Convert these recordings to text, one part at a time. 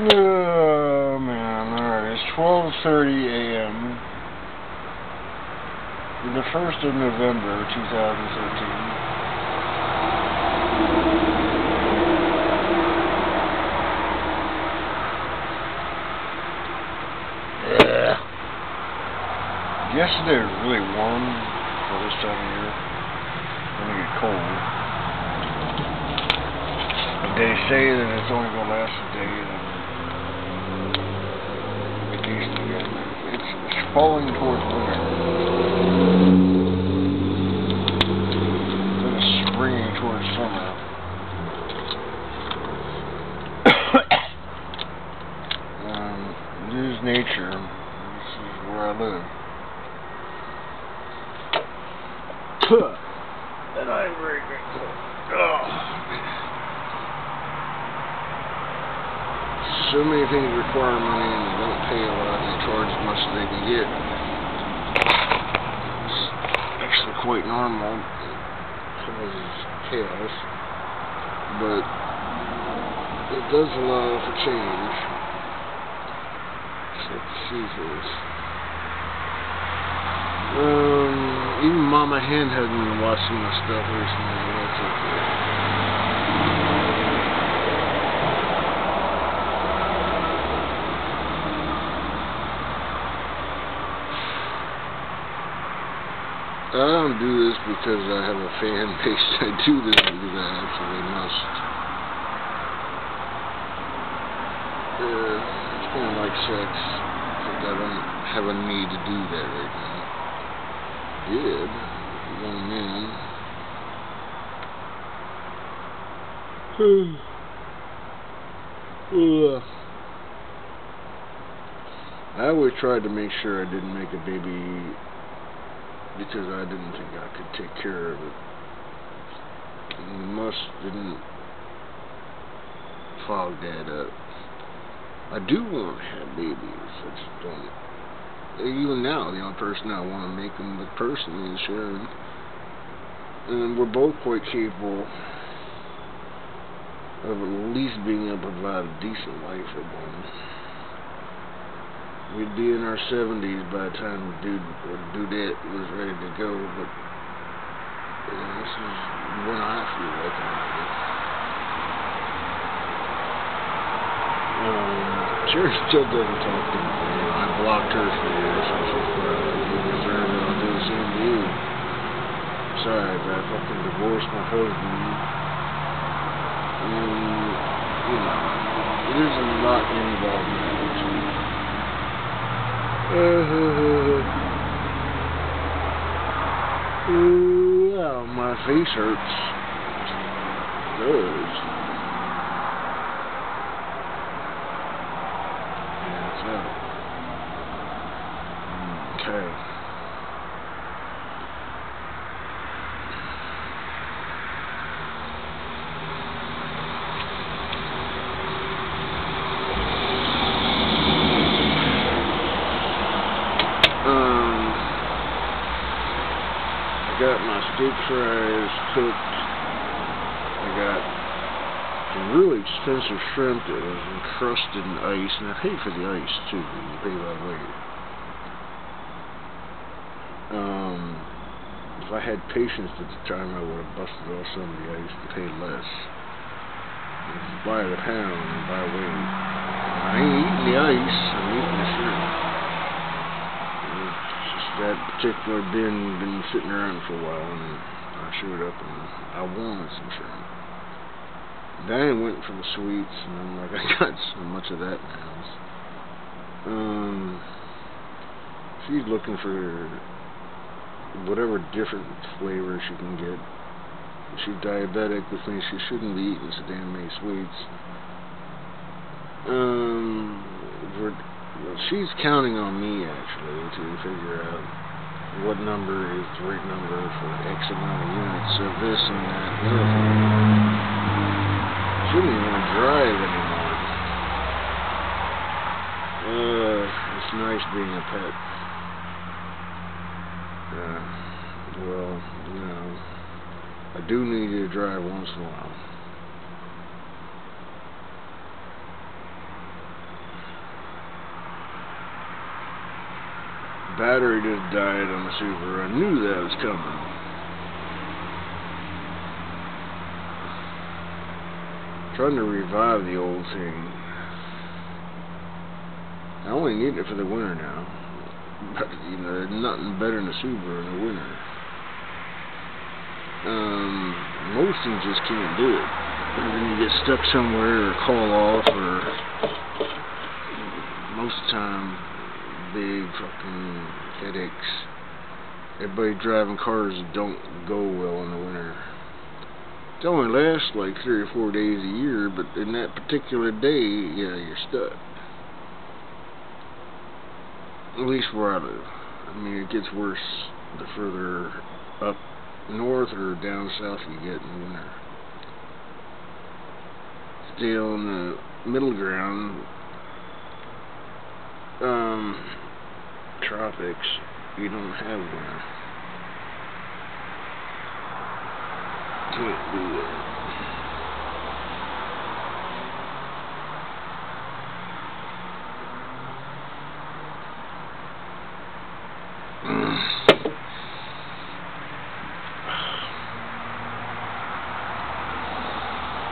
Oh man, alright, it's 12:30 a.m. the 1st of November 2013. Yesterday was really warm for this time of year. It's gonna get cold. But they say that it's only gonna last a day and then be decent again. It's falling towards winter. Then it's springing towards summer. It is nature. This is where I live. And I'm very grateful. Oh, so many things require money and they don't pay a lot and they charge as much as they can get. It's actually quite normal. It causes chaos. But it does allow for change. Let's see this. Even Mama Hen hasn't been watching my stuff recently. That's okay. I don't do this because I have a fan base. I do this because I absolutely must. It's kind of like sex. Except I don't have a need to do that right now. Did young man. I always tried to make sure I didn't make a baby because I didn't think I could take care of it. And the must didn't fog that up. I do want to have babies. I just don't. Even now, the only person I want to make them with personally is Sharon. And we're both quite capable of at least being able to provide a decent life for one. We'd be in our 70s by the time Dudette was ready to go, but this is when I feel like I'm ready. Sharon still doesn't talk to me. I blocked her for years, and she's concerned that I'll do the same to you. Besides, I fucking divorced my husband, and, it isn't a lot involved in that. Wow, my face hurts. It does. Okay. I got my steak fries cooked. I got some really expensive shrimp that was encrusted in ice, and I paid for the ice too. You pay by the weight. If I had patience at the time, I would have busted off some of the ice to pay less. By the pound and by weight. I ain't eating the ice, I'm eating the shrimp. It's just that particular bin been sitting around for a while, and I showed up and I wanted some shrimp. Diane went for the sweets, and I'm like, I got so much of that now. She's looking for whatever different flavor she can get. She's diabetic, which means she shouldn't be eating so damn many sweets. She's counting on me, actually, to figure out what number is the right number for X amount of units of this and that and the other thing. She doesn't even want to drive anymore. It's nice being a pet. Well, I do need you to drive once in a while. battery just died on the Subaru. I knew that was coming. Trying to revive the old thing. I only need it for the winter now. But, you know, there's nothing better than a Subaru in the winter. Most things just can't do it. And then you get stuck somewhere or call off, or most of the time, big fucking headaches. Everybody driving cars that don't go well in the winter. It only lasts like 3 or 4 days a year, but in that particular day, yeah, you're stuck. At least where I live. I mean, it gets worse the further up north or down south you get in the winter. Still in the middle ground, tropics, you don't have winter. Can't do that.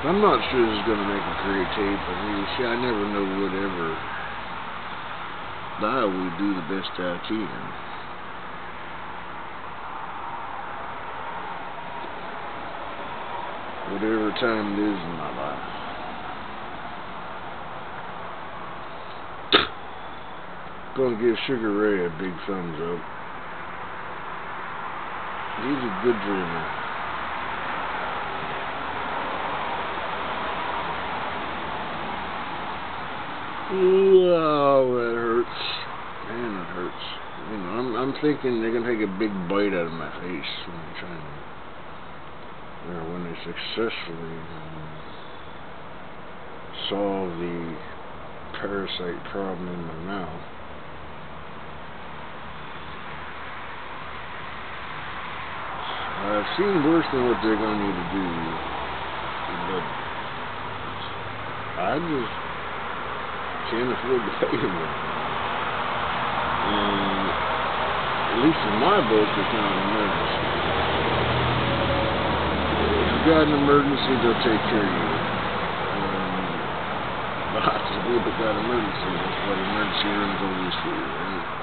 I'm not sure this is going to make a great tape. I mean, see, I never know whatever. But I will do the best I can. Whatever time it is in my life. Gonna give Sugar Ray a big thumbs up. He's a good dreamer. Oh, that hurts. Man, that hurts. You know, I'm thinking they're gonna take a big bite out of my face when they try and, or when they successfully solve the parasite problem in my mouth. I've seen worse than what they're gonna need to do, but I just can't afford to pay them. And at least in my book, it's not an emergency. If you've got an emergency, they'll take care of you. The hospital, but got an emergency. That's what emergency rooms always for, right?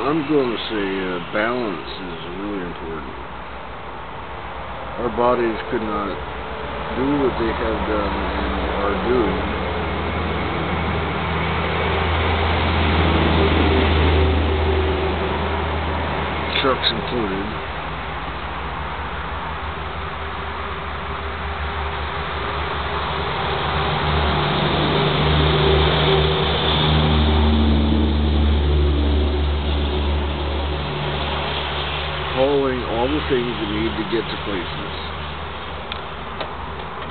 I'm going to say balance is really important. Our bodies could not do what they have done and are doing trucks included. Hauling all the things we need to get to places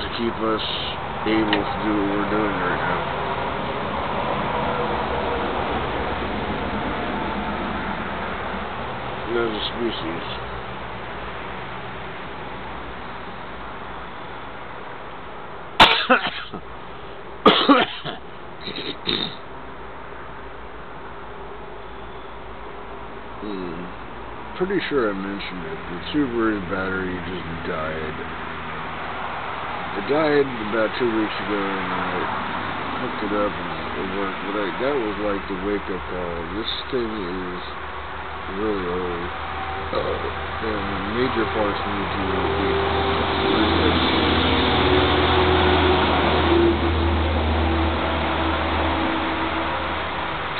to keep us able to do what we're doing right now. As a species. Pretty sure I mentioned it. The Subaru battery just died. It died about 2 weeks ago, and I hooked it up and it worked. But that was like the wake-up call. This thing is really old. And major parts need to be replaced.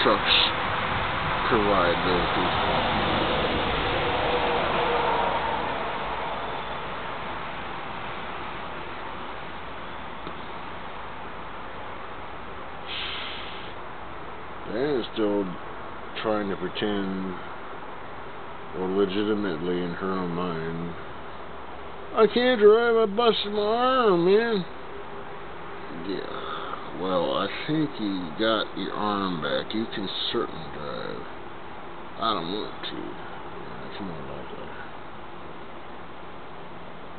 Trucks provide those pieces. And still trying to pretend or legitimately in her own mind, I can't drive, I busted my arm, man. Yeah, well, I think you got your arm back. You can certainly drive. I don't want to. Yeah, come on, love that.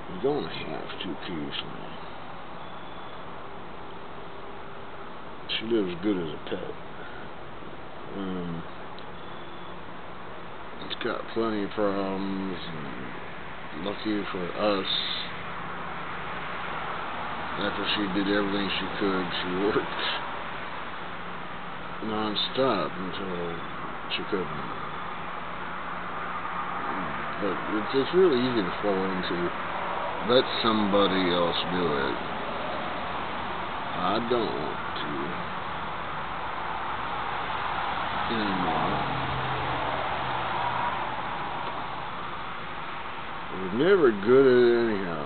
You don't have to occasionally. She lives good as a pet. It's got plenty of problems, and lucky for us, after she did everything she could, she worked non-stop until she couldn't. But it's really easy to fall into. Let somebody else do it. I don't want to anymore. I was never good at it anyhow.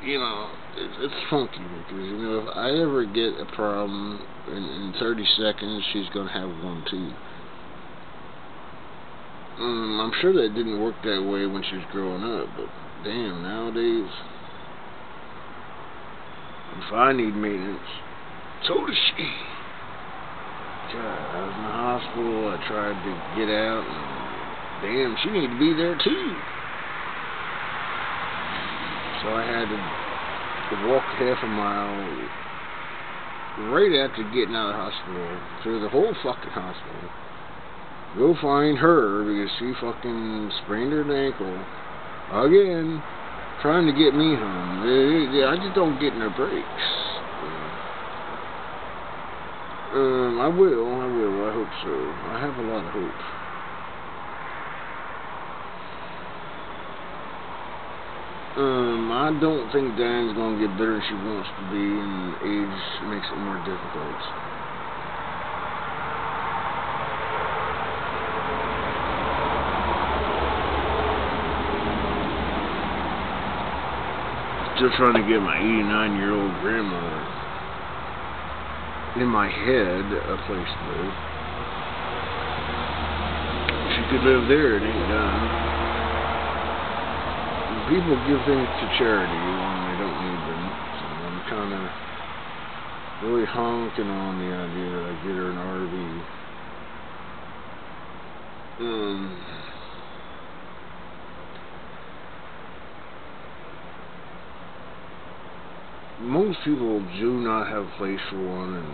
You know, it's funky because, you know, if I ever get a problem in 30 seconds, she's going to have one too. I'm sure that didn't work that way when she was growing up, but damn, nowadays, if I need maintenance, so does she. God, I was in the hospital, I tried to get out, and damn, she needed to be there too. So I had to walk half a mile right after getting out of the hospital, through the whole fucking hospital, go find her because she fucking sprained her ankle again, trying to get me home. I just don't get no breaks. I will, I hope so. I have a lot of hope. I don't think Diane's gonna get better than she wants to be, and age makes it more difficult. Still trying to get my 89-year-old grandmother in my head a place to live. She could live there, it ain't done. People give things to charity when they don't need them, so I'm kind of really honking on the idea that I get her an RV. Most people do not have a place for one, and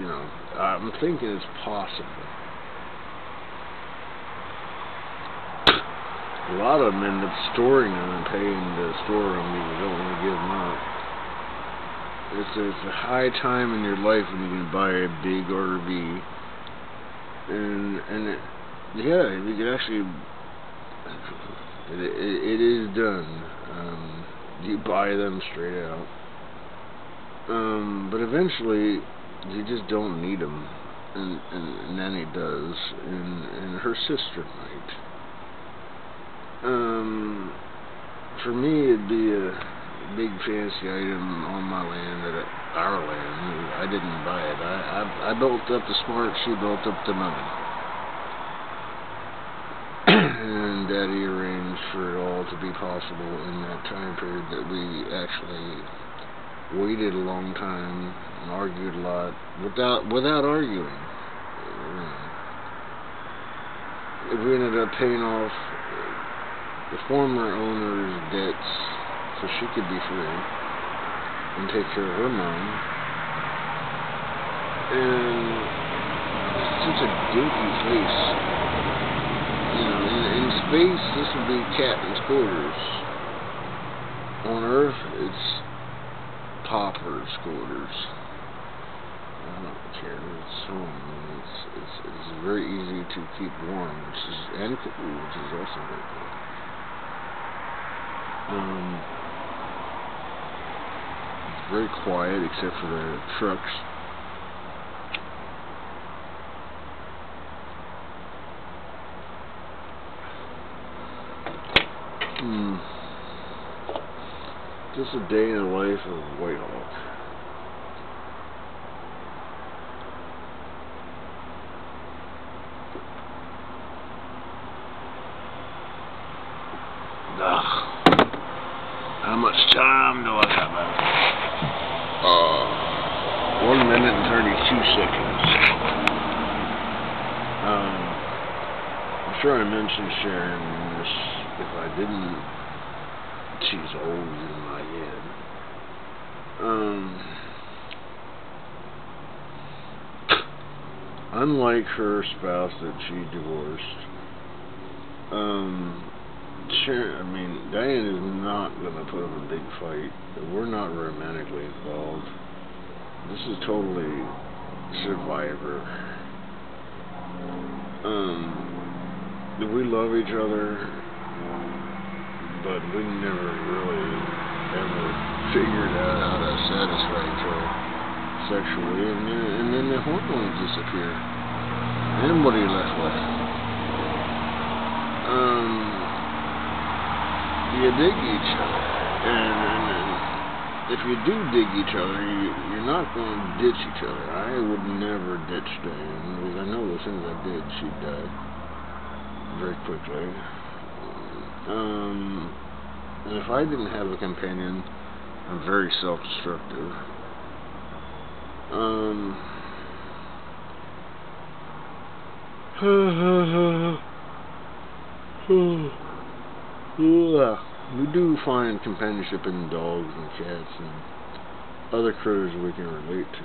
you know, I'm thinking it's possible. A lot of them end up storing them and paying to store them because they don't want to give them up. It's a high time in your life when you can buy a big RV, and you can actually, it is done. You buy them straight out, but eventually you just don't need them, and Nanny does, and her sister might. For me, it'd be a big fancy item on my land, our land. I didn't buy it. I built up the smarts, she built up the money. And Daddy arranged for it all to be possible in that time period that we actually waited a long time and argued a lot without arguing. We ended up paying off the former owner's debts so she could be free and take care of her mom. And it's such a dinky place. You know, in space, this would be captain's quarters. On Earth, it's pauper's quarters. I don't care. It's home. It's very easy to keep warm, and cool, which is also very cool. It's very quiet except for the trucks. Just a day in the life of Whitehawk. time do I got left? 1 minute and 32 seconds. I'm sure I mentioned Sharon this. If I didn't, she's always in my head. Unlike her spouse that she divorced, Sharon, Diane is not going to put up a big fight. We're not romantically involved. This is totally Survivor. We love each other, but we never really ever figured out how to satisfy each other sexually, and then the hormones disappear. And what are you left with? You dig each other, and if you do dig each other, you're not going to ditch each other. I would never ditch Diane, because I know as soon as I did, she'd die very quickly. And if I didn't have a companion, I'm very self-destructive. We do find companionship in dogs and cats and other critters we can relate to.